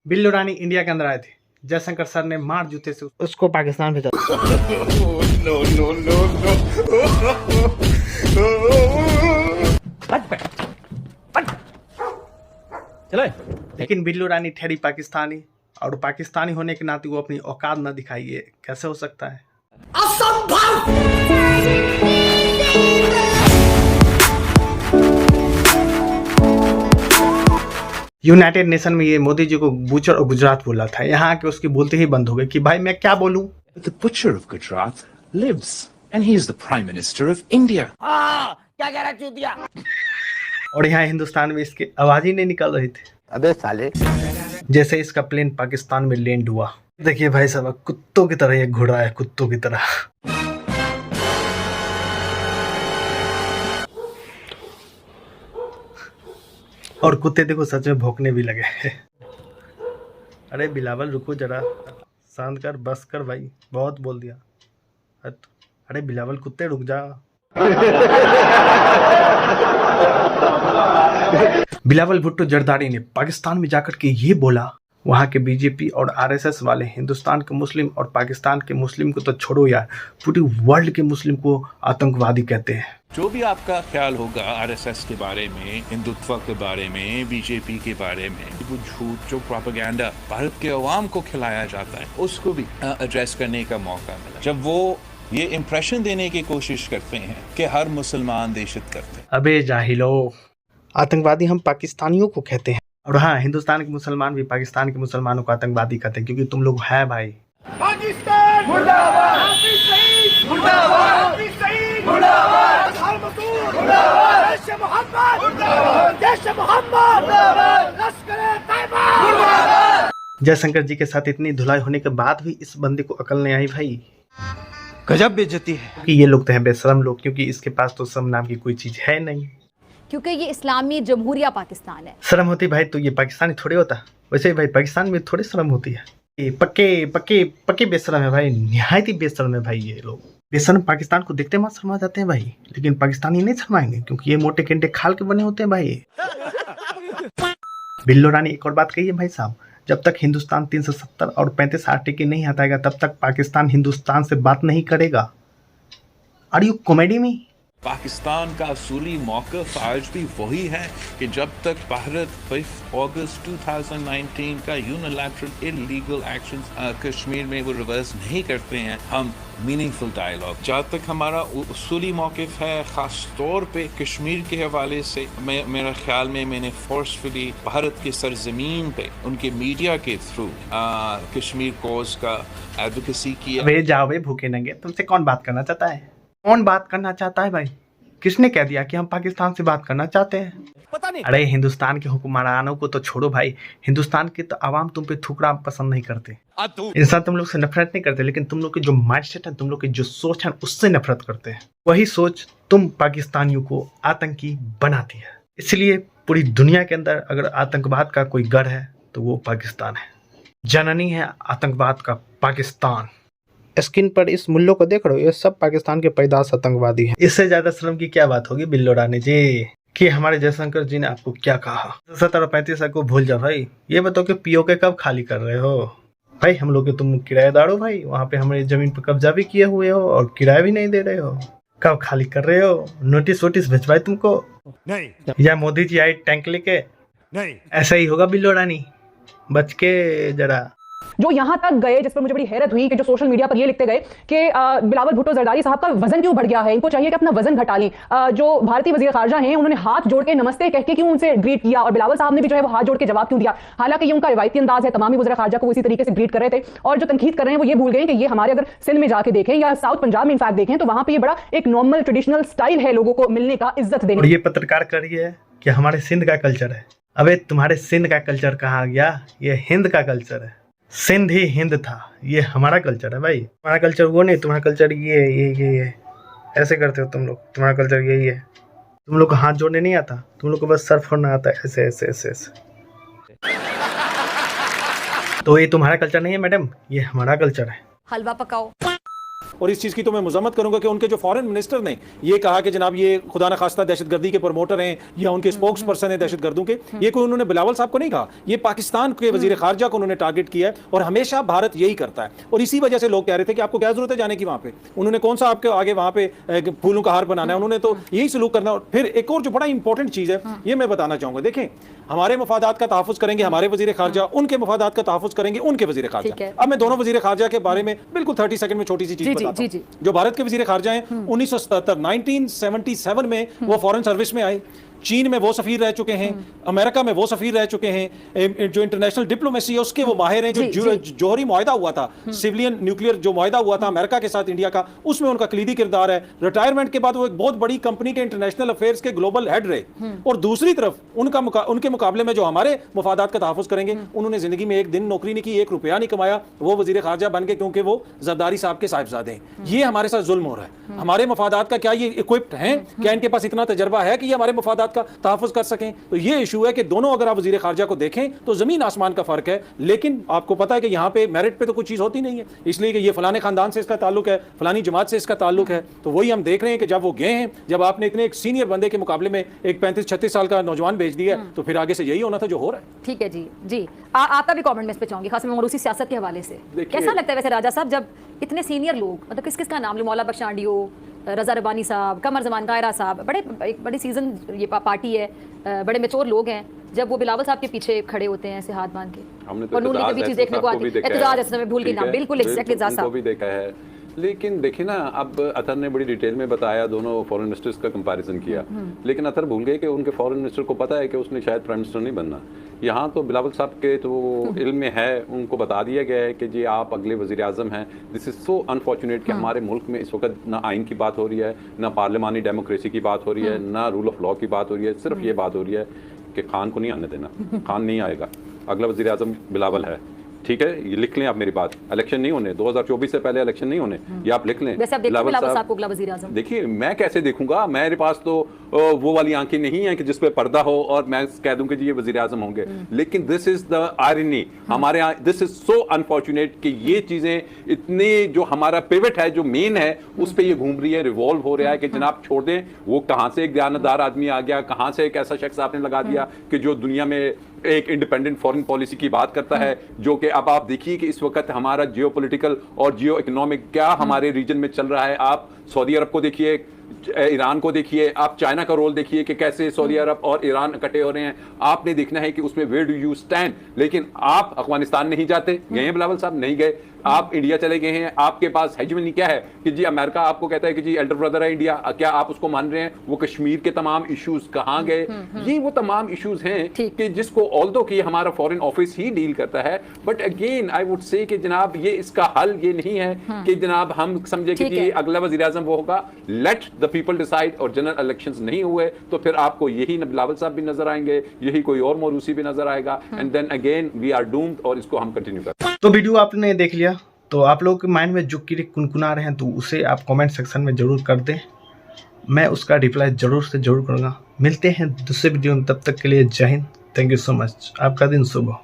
बिल्लू रानी India के अंदर आए थे, जयशंकर सर ने मार जूते से उसको पाकिस्तान भेजा। चलो, लेकिन बिल्लू रानी ठहरी पाकिस्तानी, और पाकिस्तानी होने के नाते वो अपनी औकात न दिखाई। ये कैसे हो सकता है? यूनाइटेड नेशन में ये मोदी जी को बूचर और गुजरात बोला था, यहाँ आके उसकी बोलते ही बंद हो गए कि भाई मैं क्या बोलूं। The butcher of Gujarat lives, and he is the Prime Minister of India. क्या कह रहा चूतिया? और यहाँ हिंदुस्तान में इसकी आवाज ही नहीं निकल रही थी। अबे साले, जैसे इसका प्लेन पाकिस्तान में लैंड हुआ, देखिए भाई साहब कुत्तों की तरह ये घुड़ रहा है, कुत्तों की तरह। और कुत्ते देखो सच में भौंकने भी लगे। अरे बिलावल रुको जरा, शांत कर, बस कर भाई, बहुत बोल दिया। अरे बिलावल कुत्ते रुक जा। बिलावल भुट्टो जरदारी ने पाकिस्तान में जाकर के ये बोला, वहाँ के बीजेपी और आरएसएस वाले हिंदुस्तान के मुस्लिम और पाकिस्तान के मुस्लिम को तो छोड़ो यार, पूरी वर्ल्ड के मुस्लिम को आतंकवादी कहते हैं। जो भी आपका ख्याल होगा आरएसएस के बारे में, हिंदुत्व के बारे में, बीजेपी के बारे में, वो झूठ जो प्रोपेगेंडा भारत के अवाम को खिलाया जाता है, उसको भी एड्रेस करने का मौका मिला, जब वो ये इम्प्रेशन देने की कोशिश करते हैं कि हर मुसलमान देशित करते हैं। अबे जाहिलो, आतंकवादी हम पाकिस्तानियों को कहते हैं, और हाँ हिंदुस्तान के मुसलमान भी पाकिस्तान के मुसलमानों को आतंकवादी कहते हैं, क्योंकि तुम लोग है भाई। पाकिस्तान मुर्दाबाद, हाफिज सईद मुर्दाबाद, हाफिज सईद मुर्दाबाद, अजहर मसूद मुर्दाबाद, जैश मोहम्मद मुर्दाबाद, जैश मोहम्मद मुर्दाबाद, लश्कर-ए-तैयबा मुर्दाबाद। जयशंकर जी के साथ इतनी धुलाई होने के बाद भी इस बंदे को अकल नहीं आई भाई। गजब बेइज्जती है कि ये लोग तो हैं बेशरम लोग, क्योंकि इसके पास तो शर्म नाम की कोई चीज है नहीं, क्योंकि ये इस्लामी जमहूरिया पाकिस्तान है। शर्म होती भाई तो ये पाकिस्तानी थोड़े होता। वैसे भाई पाकिस्तान में थोड़ी शर्म होती है। ये पक्के पक्के पक्के बेशरम है भाई, निहायत ही बेशरम है भाई। ये लोग बेशरम पाकिस्तान को देखते मत शर्मा जाते हैं भाई, लेकिन पाकिस्तानी नहीं शर्माएंगे, क्योंकि ये मोटे केंटे खाल के बने होते हैं भाई। बिल्लो रानी एक और बात कही है भाई साहब, जब तक हिंदुस्तान 370 और 35 आर्टिकल नहीं हटाएगा तब तक पाकिस्तान हिंदुस्तान से बात नहीं करेगा। आर यू कॉमेडी में? पाकिस्तान का असूली मौक़िफ़ आज भी वही है कि जब तक भारत 5 अगस्त 2019 का यूनिलैटरल इलीगल एक्शंस कश्मीर में वो रिवर्स नहीं करते हैं, हम मीनिंगफुल डायलॉग, जब तक हमारा उसूली मौक़िफ़ है, ख़ास तौर पे कश्मीर के हवाले से, मेरा ख्याल में मैंने फोर्सफुली भारत के सरजमीन पे उनके मीडिया के थ्रू कश्मीर कोज़ का एडवोकेसी किया। वे जाओ वे भूखे नंगे, तुमसे कौन बात करना चाहता है? कौन बात करना चाहता है भाई? किसने कह दिया कि हम पाकिस्तान से बात करना चाहते हैं? पता नहीं। अरे हिंदुस्तान के हुक्मरानों को तो छोड़ो भाई, हिंदुस्तान के तो आवाम तुम पे थूकना पसंद नहीं करते। इंसान तुम लोग से नफरत नहीं करते, लेकिन तुम लोग की जो माइंडसेट है, तुम लोग की जो सोच है, उससे नफरत करते हैं। वही सोच तुम पाकिस्तानियों को आतंकी बनाती है। इसलिए पूरी दुनिया के अंदर अगर आतंकवाद का कोई गढ़ है तो वो पाकिस्तान है। जननी है आतंकवाद का पाकिस्तान। स्क्रीन पर इस मुल्लों को देख रहे हो, ये सब पाकिस्तान के पैदाश आतंकवादी हैं। इससे ज्यादा शर्म की क्या बात होगी बिल्लो रानी जी, कि हमारे जयशंकर जी ने आपको क्या कहा। 70 और 35 को भूल जाओ भाई। ये बताओ कि पीओके कब खाली कर रहे हो भाई? हम लोग के तुम किराएदार हो भाई, वहाँ पे हमारी जमीन पर कब्जा भी किए हुए हो और किराया भी नहीं दे रहे हो। कब खाली कर रहे हो? नोटिस वोटिस भिजवाए तुमको? नहीं या मोदी जी आए टैंक लेके? नहीं, ऐसा ही होगा बिल्लो रानी, बच के जरा। जो यहाँ तक गए, जिस पर मुझे बड़ी हैरत हुई कि जो सोशल मीडिया पर ये लिखते गए कि बिलावल भुट्टो जरदारी साहब का वजन क्यों बढ़ गया है, इनको चाहिए कि अपना वजन घटा लें। जो भारतीय वजीर खारजा हैं उन्होंने हाथ जोड़ के नमस्ते कह के क्यों उनसे ग्रीट किया, और बिलावल साहब ने भी जो है वो हाथ जोड़ के जवाब क्यों दिया। हालांकि ये उनका रिवायती अंदाज है, तमाम ही वजीर खारजा को इसी तरीके से ग्रीट कर रहे थे। और जो तनकीद कर रहे हैं वो ये भूल गए कि ये हमारे अगर सिंध में जाके देखें या साउथ पंजाब में इनफैक्ट देखें तो वहाँ पे ये बड़ा एक नॉर्मल ट्रेडिशनल स्टाइल है लोगों को मिलने का, इज्जत देने। और ये पत्रकार कर रही है कि हमारे सिंध का कल्चर है। अबे तुम्हारे सिंध का कल्चर कहाँ आ गया? ये हिंद का कल्चर है। सिंध ही हिंद था, ये हमारा कल्चर है भाई। तुम्हारा कल्चर वो नहीं, तुम्हारा कल्चर ये ऐसे करते हो तुम लोग। तुम्हारा कल्चर यही है। तुम लोग को हाथ जोड़ने नहीं आता, तुम लोग को बस सर फोड़ना आता है, ऐसे ऐसे ऐसे ऐसे। तो ये तुम्हारा कल्चर नहीं है मैडम, ये हमारा कल्चर है। हलवा पकाओ। और इस चीज़ की तो मैं मजम्मत करूंगा कि उनके जो फॉरेन मिनिस्टर ने ये कहा कि जनाब ये खुदा न खास्ता दहशतगर्दी के प्रमोटर हैं या उनके स्पोक्स पर्सन हैं दहशतगर्दों के, ये कोई उन्होंने बिलावल साहब को नहीं कहा, ये पाकिस्तान के वजीर खारजा को उन्होंने टारगेट किया है और हमेशा भारत यही करता है। और इसी वजह से लोग कह रहे थे कि आपको क्या जरूरत है जाने की वहाँ पे, उन्होंने कौन सा आपके आगे वहाँ पे फूलों का हार बनाना है, उन्होंने तो यही सलूक करना। फिर एक और जो बड़ा इंपॉर्टेंट चीज़ है ये मैं बताना चाहूँगा, देखें हमारे मफादात का तहफ़्फ़ुज़ करेंगे हमारे वज़ीर ख़ारजा, उनके मफादात का तहफ़्फ़ुज़ करेंगे उनके वज़ीर ख़ारजा। अब मैं दोनों वज़ीर ख़ारजा के बारे में बिल्कुल 30 सेकंड में छोटी सी चीज़ बताता हूं। जो भारत के वज़ीर ख़ारजा हैं 1977 1977 में वो फॉरेन सर्विस में आए, चीन में वो सफीर रह चुके हैं, अमेरिका में वो सफीर रह चुके हैं, जो इंटरनेशनल डिप्लोमेसी है उसके वो माहिर हैं। जो जौहरी मुआहदा हुआ था, सिविलियन न्यूक्लियर जो मुआहदा हुआ था अमेरिका के साथ इंडिया का, उसमें उनका कलीदी किरदार है। रिटायरमेंट के बाद वो एक बहुत बड़ी कंपनी के इंटरनेशनल अफेयर्स के ग्लोबल हेड रहे। और दूसरी तरफ उनके मुकाबले में जो हमारे मफादात का तहफ़्फ़ुज़ करेंगे, उन्होंने जिंदगी में एक दिन नौकरी नहीं की, 1 रुपया नहीं कमाया, वो वज़ीर ख़ारजा बन के, क्योंकि वो जरदारी साहब के साहिबजादे हैं। ये हमारे साथ जुल्म हो रहा है। हमारे मफादात का क्या ये इक्विप्ड हैं, क्या इनके पास इतना तजर्बा है कि ये हमारे मफादात का तहफ़्फ़ुज़ कर सकें? तो ये इशू है कि दोनों अगर आप वज़ीर ख़ारजा को देखें तो जमीन आसमान का फर्क है। लेकिन आपको पता है कि यहाँ पे मेरिट पे तो कुछ चीज़ होती नहीं है, इसलिए कि ये फलाने खानदान से इसका ताल्लुक है, फलानी जमात से इसका ताल्लुक है। तो वही हम देख रहे हैं कि जब वो गए हैं, जब आपने इतने एक सीनियर बंदे के मुकाबले में एक 35-36 साल का नौजवान भेज दिया, तो फिर आगे से यही होना था जो हो रहा है। ठीक है जी जी, आपका भी कमेंट में इस पे चाहूंगी, खास में मरूसी सियासत के हवाले से कैसा लगता है वैसे राजा साहब, जब इतने सीनियर लोग, मतलब किस किस का नाम लो, मौला बख्श आंडियो, रजा रबानी साहब, कमर जमान कायरा साहब, एक बड़ी सीजन ये पार्टी है, बड़े मेच्योर लोग हैं, जब वो बिलावल साहब के पीछे खड़े होते हैं ऐसे हाथ बांध के, और नून लीग की भी चीज़ देखने को आती है। एतजाज ऐसे में भूल गई नाम, बिल्कुल एग्जैक्टली साहब भी देखा है। लेकिन देखिए ना, अब अतर ने बड़ी डिटेल में बताया, दोनों फॉरेन मिनिस्टर्स का कंपैरिजन किया, लेकिन अतर भूल गए कि उनके फॉरेन मिनिस्टर को पता है कि उसने शायद प्राइम मिनिस्टर नहीं बनना। यहाँ तो बिलावल साहब के तो इल्म में है, उनको बता दिया गया है कि जी आप अगले वज़ीर आज़म हैं। दिस इज़ सो अनफॉर्चुनेट कि हमारे मुल्क में इस वक्त ना आइन की बात हो रही है, ना पार्लिमानी डेमोक्रेसी की बात हो रही है, ना रूल ऑफ लॉ की बात हो रही है। सिर्फ ये बात हो रही है कि खान को नहीं आने देना, खान नहीं आएगा, अगला वज़ीर आज़म बिलावल है। ठीक है, ये लिख लें आप मेरी बात, इलेक्शन नहीं होने, 2024 से पहले इलेक्शन नहीं होने, ये आप लिख लें। बिलावल साहब को अगला वज़ीर आज़म, देखिए मैं कैसे देखूंगा, मेरे पास तो वो वाली आंखें नहीं है कि जिस पे पर्दा हो और मैं कह दूं कि जी ये वज़ीर आज़म होंगे। लेकिन दिस इज द आयरनी, हमारे यहाँ दिस इज सो अनफॉर्चुनेट कि ये चीजें इतनी, जो हमारा पिवट है, जो मेन है, उस पर ये घूम रही है, रिवॉल्व हो रहा है कि जनाब छोड़ दें। वो कहाँ से एक दयानतदार आदमी आ गया, कहाँ से एक ऐसा शख्स आपने लगा दिया कि जो दुनिया में एक इंडिपेंडेंट फॉरेन पॉलिसी की बात करता है, जो कि अब आप देखिए कि इस वक्त हमारा जियो पॉलिटिकल और जियो इकोनॉमिक क्या हमारे रीजन में चल रहा है। आप सऊदी अरब को देखिए, ईरान को देखिए, आप चाइना का रोल देखिए कि कैसे सऊदी अरब और ईरान इकट्ठे हो रहे हैं। आपने देखना है कि उसमें वेयर डू यू स्टैंड। लेकिन आप अफगानिस्तान नहीं जाते, गए हैं बिलावल साहब? नहीं गए। आप इंडिया चले गए हैं, आपके पास हेजमनी क्या है कि जी अमेरिका आपको कहता है कि जी एल्डर ब्रदर है इंडिया, क्या आप उसको मान रहे हैं? वो कश्मीर के तमाम इश्यूज कहाँ गए? ये वो तमाम इश्यूज हैं कि जिसको ऑल्दो कि हमारा फॉरेन ऑफिस ही डील करता है, but again I would say कि जनाब ये इसका हल ये नहीं है कि जनाब हम समझे कि जी अगला वज़ीर आज़म वो होगा। Let the people decide. और जनरल इलेक्शंस नहीं हुए तो फिर आपको यही बिलावल साहब भी नजर आएंगे, यही कोई और मौरूसी भी नजर आएगा, and then again we are doomed. और इसको हम कंटिन्यू करते हैं। तो वीडियो आपने देख लिया, तो आप लोगों के माइंड में जो क्लिक कुनकुना रहे हैं तो उसे आप कमेंट सेक्शन में जरूर कर दें, मैं उसका रिप्लाई जरूर से जरूर करूँगा। मिलते हैं दूसरे वीडियो में, तब तक के लिए जय Hind, thank you so much, आपका दिन शुभ हो।